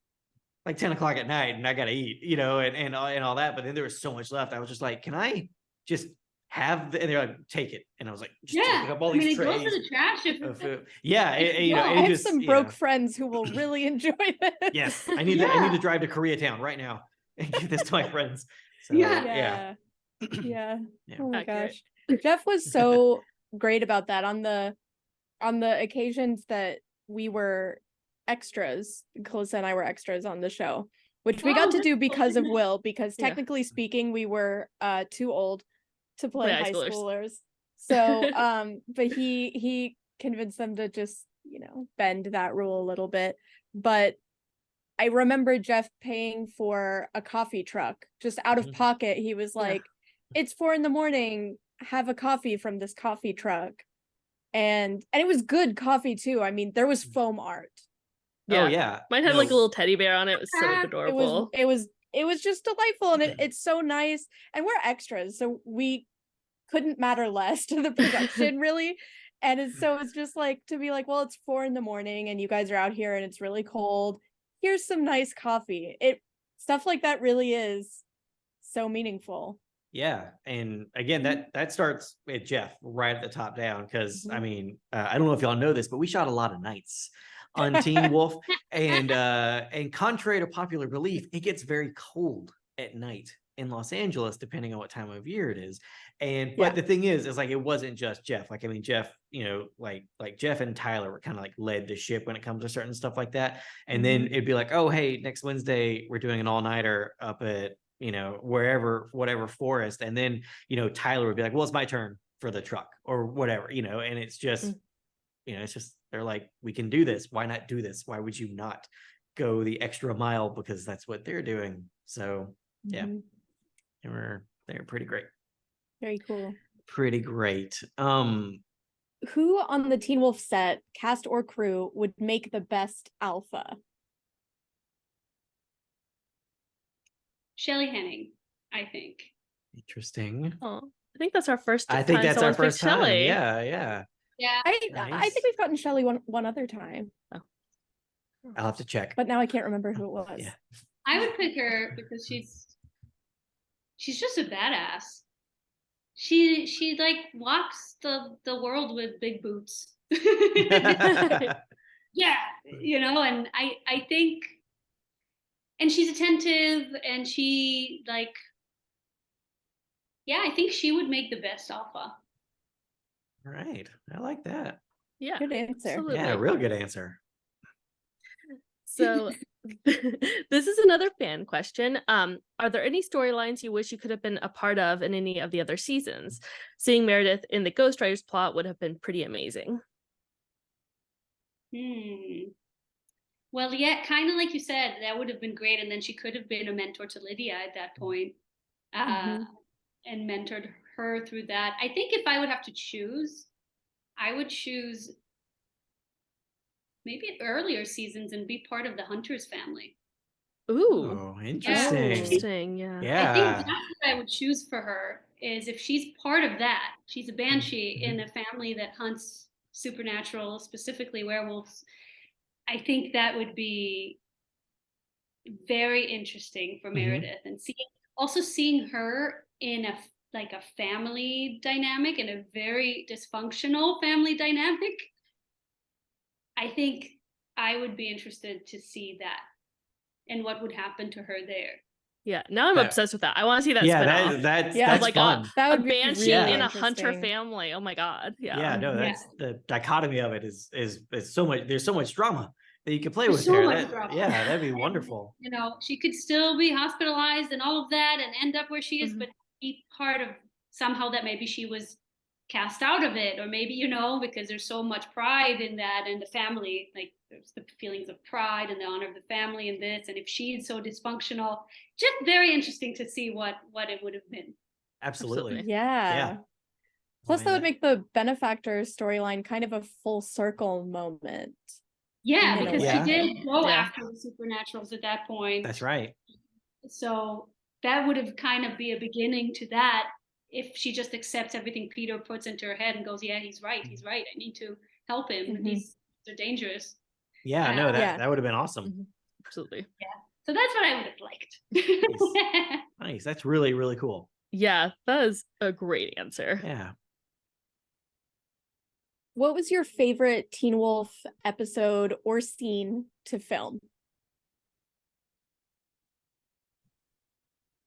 like 10 o'clock at night, and I gotta eat, and all that. But then there was so much left. I was just like, can I just have and they're like, take it, and I was like, just Yeah. taking up all I mean, these it goes trays to the trash if of food. Yeah, Yeah, I it have just, some broke friends who will really enjoy this. Yes, I need to drive to Koreatown right now and give this to my friends. So, Yeah. Yeah. Yeah. Yeah. Oh my Accurate. gosh. Jeff was so great about that on the occasions that we were extras. Calissa and I were extras on the show, which we got Oh, to that's do so because of nice. Will, because Yeah. technically speaking, we were too old to play Play high high schoolers. schoolers. So but he convinced them to just, bend that rule a little bit. But I remember Jeff paying for a coffee truck just out of Mhm. pocket. He was Yeah. like, it's 4 a.m, have a coffee from this coffee truck. And it was good coffee too. I mean, there was foam art. Oh yeah. Mine had No, like a little teddy bear on it. It was so Ah, adorable. It was just delightful, and it's so nice. And we're extras, so we couldn't matter less to the production really. And it's just like to be like, well, it's 4 a.m, and you guys are out here and it's really cold. Here's some nice coffee. Stuff like that really is so meaningful. Yeah, and again, that starts with Jeff right at the top down, because I Mhm. mean, I don't know if y'all know this, but we shot a lot of nights on Teen Wolf, and contrary to popular belief, it gets very cold at night in Los Angeles, depending on what time of year it is. And but Yeah. the thing is like, it wasn't just Jeff. Like, I mean, Jeff, like Jeff and Tyler were kind of like led the ship when it comes to certain stuff like that. And then it'd be like, oh, hey, next Wednesday we're doing an all-nighter up at whatever forest. And then, Tyler would be like, well, it's my turn for the truck or whatever, and it's just, it's just, they're like, we can do this. Why not do this? Why would you not go the extra mile? Because that's what they're doing. So yeah, Mhm. they were pretty great. Very cool. Pretty great. Who on the Teen Wolf set, cast or crew, would make the best alpha? Shelley Henning, I think. Interesting. Oh, I think that's our first. I think time that's our someone's picked first time. Shelley. Yeah. Yeah. I Nice. think we've gotten Shelley one other time, I'll have to check. but now I can't remember who it was. Yeah. I would pick her because she's just a badass. She like walks the world with big boots. Yeah, and I think and she's attentive, and she like, yeah, I think she would make the best Alpha. Right. I like that. Yeah, Good answer. absolutely. Yeah, real good answer. So this is another fan question. Are there any storylines you wish you could have been a part of in any of the other seasons? Seeing Meredith in the Ghostwriters plot would have been pretty amazing. Well, yeah, kind of like you said, that would have been great. And then she could have been a mentor to Lydia at that point, and mentored her through that. I think if I would have to choose, I would choose maybe earlier seasons and be part of the Hunters family. Ooh, Oh, interesting. interesting. Yeah. I think Yeah. that's what I would choose for her, is if she's part of that. She's a banshee in a family that hunts supernatural, specifically werewolves. I think that would be very interesting for Meredith, and seeing her in a like a family dynamic, in a very dysfunctional family dynamic. I think I would be interested to see that and what would happen to her there. Yeah, now I'm That- obsessed with that. I want to see that Yeah, spin-off. that's Yeah. that's Like fun. That a would be banshee really in a hunter interesting. family. Oh my god. Yeah, Yeah. no, that's the dichotomy of it is so much. There's so much drama that you can play There's with so there. much That- drama. yeah, that'd be And, wonderful. you know, she could still be hospitalized and all of that and end up where she is, Mhm. but be part of somehow that maybe she was cast out of it, or maybe, you know, because there's so much pride in that, and the family, like there's the feelings of pride and the honor of the family and this, and if she's so dysfunctional, just very interesting to see what it would have been. Absolutely. Absolutely. Yeah. Yeah. Plus, I that mean, would make the benefactor storyline kind of a full circle moment. Yeah, In a because way. she did go Yeah. after the supernaturals at that point. That's right. So that would have kind of be a beginning to that, if she just accepts everything Peter puts into her head and goes, yeah, he's right, I need to help him. Mhm. They're dangerous. Yeah, no, that Yeah. that would have been awesome. Mhm. Absolutely. So that's what I would have liked. Nice. That's really, really cool. Yeah, that is a great answer. Yeah. What was your favorite Teen Wolf episode or scene to film?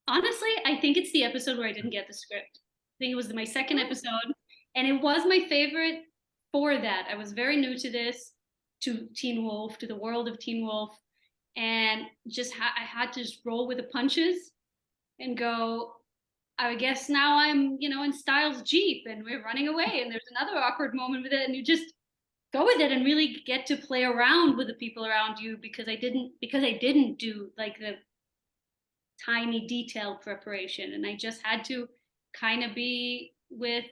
Honestly, I think it's the episode where I didn't get the script. I think it was my second episode, and it was my favorite for that. I was very new to this, to Teen Wolf, to the world of Teen Wolf, and just I had to just roll with the punches and go, I guess now I'm, you know, in Styles' Jeep and we're running away, and there's another awkward moment with it, and you just go with it and really get to play around with the people around you, because I didn't do like the tiny detailed preparation, and I just had to kind of be with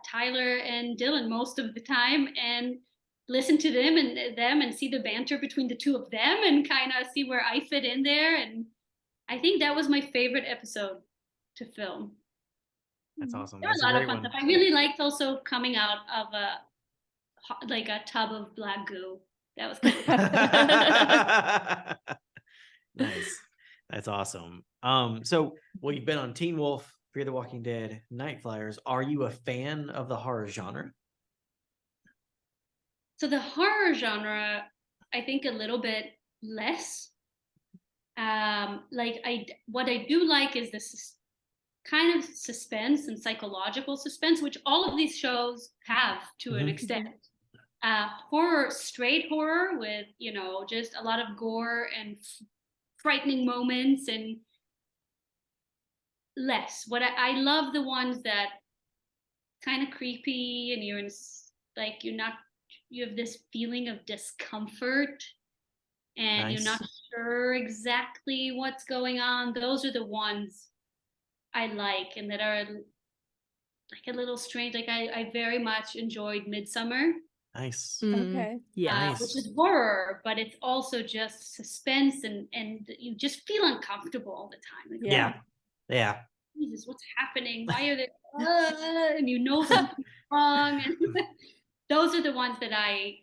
Tyler and Dylan most of the time and listen to them and see the banter between the two of them and kind of see where I fit in there. And I think that was my favorite episode to film. That's awesome. There was That's a lot great of fun one. stuff. I really liked also coming out of a tub of black goo. That was kind of Nice. That's awesome. So well, you've been on Teen Wolf, Fear the Walking Dead, Night Flyers. Are you a fan of the horror genre? So the horror genre, I think a little bit less. What I do like is this kind of suspense and psychological suspense, which all of these shows have to an Mhm. extent. Horror, straight horror with, you know, just a lot of gore and frightening moments, and less. I love the ones that kind of creepy, and you have this feeling of discomfort, and Nice. you're not sure exactly what's going on. Those are the ones I like, and that are like a little strange. Like I very much enjoyed Midsummer, Nice. Okay. Yeah. Nice. which is horror, but it's also just suspense, and you just feel uncomfortable all the time. Like, Yeah. Yeah. Jesus, what's happening? Why are they? And you know something's wrong. And those are the ones that I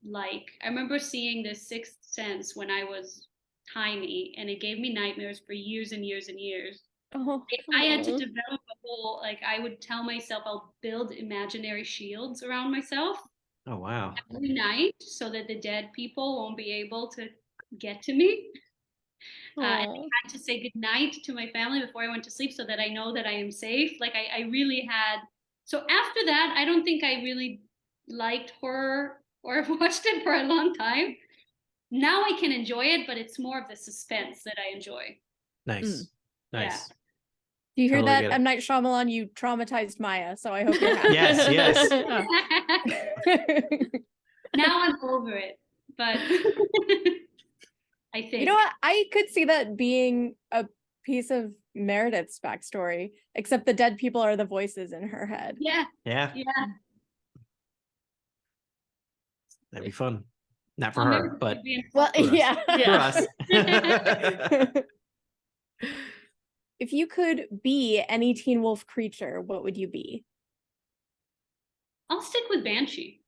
like. I remember seeing The Sixth Sense when I was tiny, and it gave me nightmares for years and years and years. Oh, I had to develop a whole, like, I would tell myself I'll build imaginary shields around myself Oh wow. every night so that the dead people won't be able to get to me. And I Aw. had to say goodnight to my family before I went to sleep so that I know that I am safe. Like I really had. So after that, I don't think I really liked horror or watched it for a long time. Now I can enjoy it, but it's more of the suspense that I enjoy. Nice. Nice. Do you hear Totally that, get it. M. Night Shyamalan? You traumatized Maya, so I hope you're happy. Yes, yes. Now I'm over it, but I think. You know what? I could see that being a piece of Meredith's backstory, except the dead people are the voices in her head. Yeah, Yeah, yeah. that'd be fun. Not for Well, her, Meredith but would be in- Well, For us. yeah. for us. If you could be any Teen Wolf creature, what would you be? I'll stick with Banshee.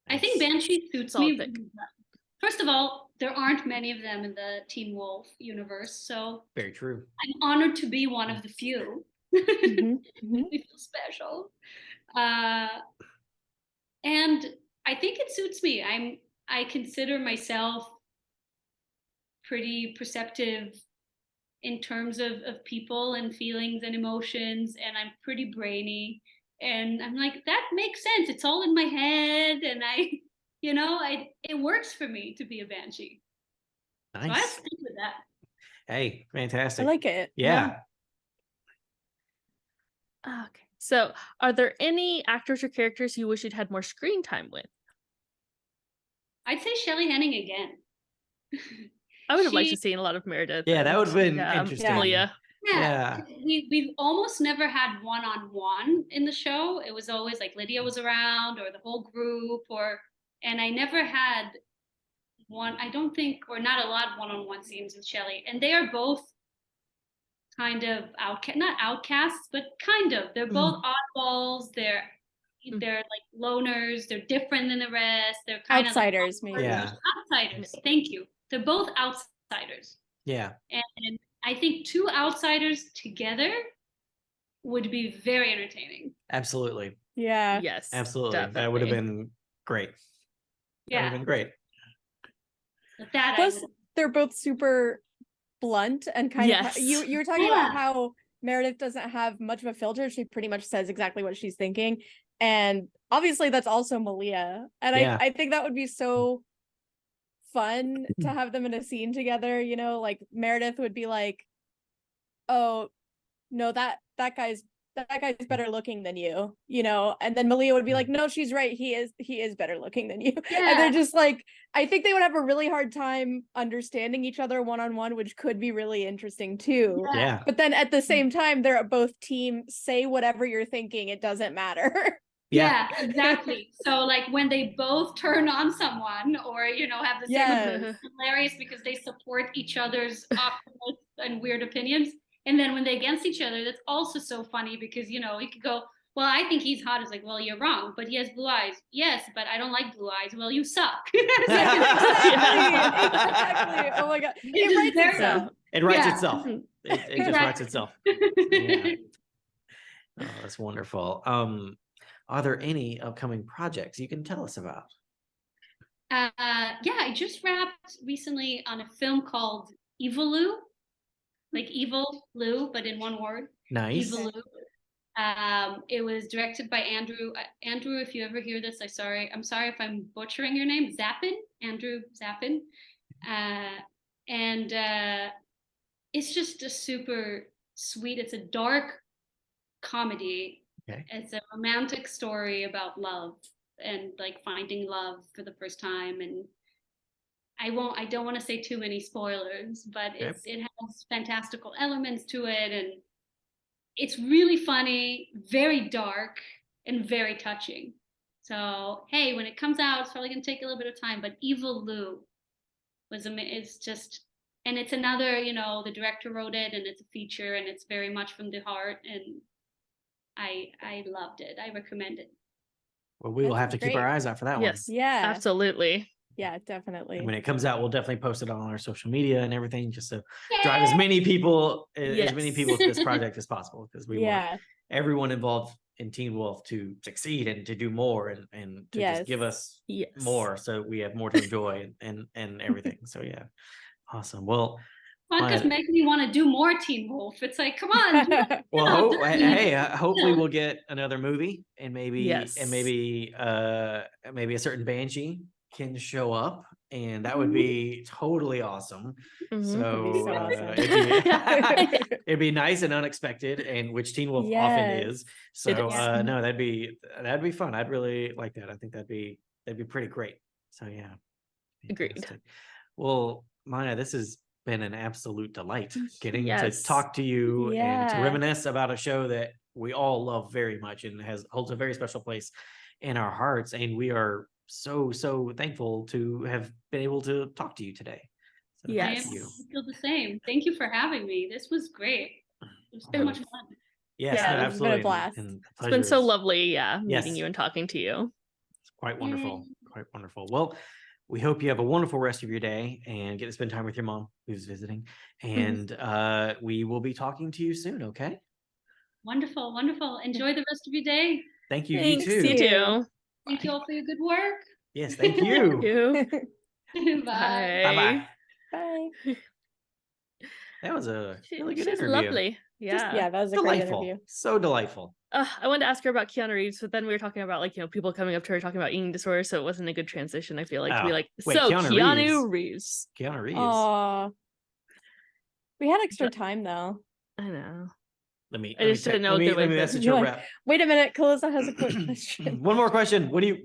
I think Nice. Banshee suits Solid me. pick. First of all, there aren't many of them in the Teen Wolf universe, so Very true. I'm honored to be one of the few. Mhm, mhm. Makes me feel special. And I think it suits me. I consider myself pretty perceptive in terms of people and feelings and emotions, and I'm pretty brainy. And I'm like, that makes sense. It's all in my head, and it works for me to be a Banshee. So I Nice. stick with that. Hey, I fantastic. like it. Yeah. Okay. So, are there any actors or characters you wish you'd had more screen time with? I'd say Shelley Henning again. I would have liked She- to see a lot of Meredith. Yeah, that and, would have been yeah, interesting. Malia. Yeah. We've almost never had one-on-one in the show. It was always like Lydia was around or the whole group, and I never had one, I don't think, or not a lot of one-on-one scenes with Shelley. And they are both kind of not outcasts, but kind of. They're both oddballs. They're like loners. They're different than the rest. They're kind Outsiders, of like maybe. Yeah. outsiders. Thank you. They're both outsiders. Yeah. And I think two outsiders together would be very entertaining. Absolutely. Yeah. Yes. Absolutely. That would have definitely. been great. That would Yeah. have been great. But that Plus, they're both super blunt and kind Yes. of you were talking about how Meredith doesn't have much of a filter. She pretty much says exactly what she's thinking. And obviously that's also Malia. And Yeah. I think that would be so fun to have them in a scene together, like Meredith would be like, oh no, that guy's better looking than you, and then Malia would be like, no, she's right, he is better looking than you. Yeah. And they're just like, I think they would have a really hard time understanding each other one-on-one, which could be really interesting too. Yeah. But then at the same time, they're both team say whatever you're thinking, it doesn't matter. Yeah, exactly. So like when they both turn on someone or have the same Yes. it's hilarious because they support each other's optimism and weird opinions. And then when they're against each other, that's also so funny because you could go, well, I think he's hot. It's like, well, you're wrong, but he has blue eyes. Yes, but I don't like blue eyes. Well, you suck. Exactly. Oh my god. It writes very- itself. It writes Yeah. itself. It just writes itself. Yeah. Oh, that's wonderful. Are there any upcoming projects you can tell us about? Yeah, I just wrapped recently on a film called Evilou, like Evil Lou, but in one word. Nice. Evilou. It was directed by Andrew. Andrew, if you ever hear this, I'm sorry if I'm butchering your name. Andrew Zappin. And it's just a super sweet. It's a dark comedy. Okay. It's a romantic story about love and like finding love for the first time. And I don't want to say too many spoilers, but it has fantastical elements to it, and it's really funny, very dark, and very touching. So hey, when it comes out, it's probably gonna take a little bit of time, but Evil Lou it's just, and it's another, the director wrote it, and it's a feature, and it's very much from the heart, and I loved it. I recommend it. Well, we will That have to sounds keep our great. eyes out for that Yes. Yeah. Absolutely. Yeah, definitely. one. And when it comes out, we'll definitely post it on our social media and everything, just to drive as many people as many Yes. people to this project as possible, because we want Yeah. everyone involved in Teen Wolf to succeed and to do more and to just give us Yes. more, so we have more to enjoy and everything. So yeah, awesome. Well, Podcasts Maya, make me want to do more Teen Wolf. It's like, come on. well, Yeah, hey, hopefully we'll get another movie, and maybe Yes. maybe a certain Banshee can show up, and that would be totally awesome. Mhm. So, That'd be so awesome. it'd be nice and unexpected, and which Teen Wolf often is. So It is. no, that'd be fun. I'd really like that. I think that'd be pretty great. So yeah. Agreed. Fantastic. Well, Maya, this has been an absolute delight getting to Yes. talk to you and to Yeah. reminisce about a show that we all love very much and holds a very special place in our hearts. And we are so thankful to have been able to talk to you today. So Yes. thank you. I feel the same. Thank you for having me. This was great. It was so Awesome. much fun. Yes, Yeah, no, it's been a absolutely. blast. And the It's been so pleasure is lovely, meeting Yes. you and talking to you. quite wonderful. Yay. Quite wonderful. Well, we hope you have a wonderful rest of your day and get to spend time with your mom who's visiting. And we will be talking to you soon, okay? Wonderful, wonderful. Enjoy the rest of your day. Thank you. Thanks, You too. you too. Thank you all for your good work. Yes, thank you. You. Bye. Bye-bye. Bye. That was a really good She's interview. lovely. Yeah. Yeah, that was a great Delightful. interview. So delightful. I wanted to ask her about Keanu Reeves, but then we were talking about people coming up to her talking about eating disorders, so it wasn't a good transition. I feel like to be Oh, like, wait, so Keanu Keanu Reeves. Keanu Reeves. Aw. We had extra time though. I know. Let me I just didn't know a good way to- message You're her like, rep. Wait a minute, Calissa has a quick question. One more question. What do you